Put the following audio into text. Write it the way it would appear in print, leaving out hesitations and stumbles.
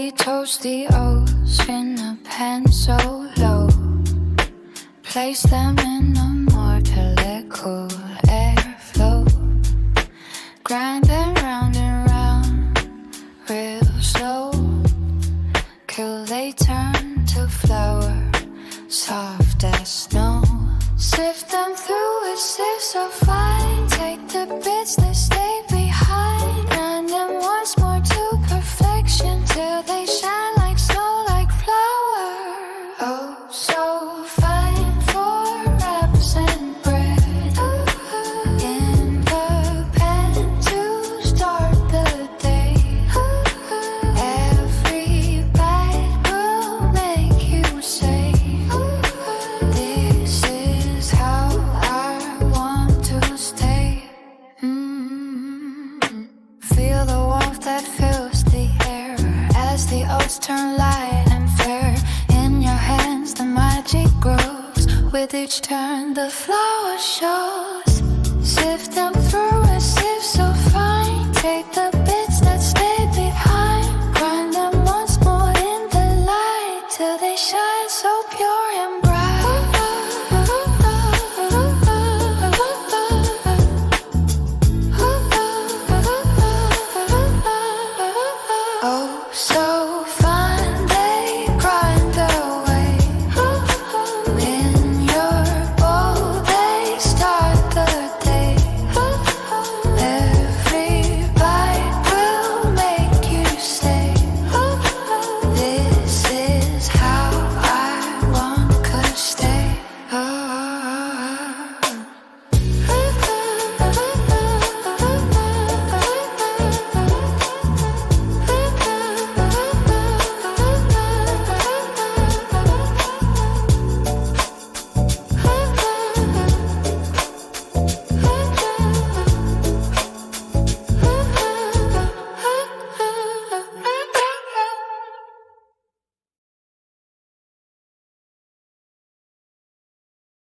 Gently toast the oats in a pan so low. Place them in a mortar, let cool air flow. Grind them round and round, real slow, till they turn to flour, soft as snow. Sift them through a sieve so fine. Take the bits that stay behind. Grind them once more to perfection, till they shine like snow, like flour. Oh, so fine for wraps and bread. In the pan to start the day. Every bite will make you say, this is how I want to stay. Feel the warmth that fills the air as the oats turn light and fair. In your hands the magic grows. With each turn the flower shows. Sift them through a sieve so fine. Take the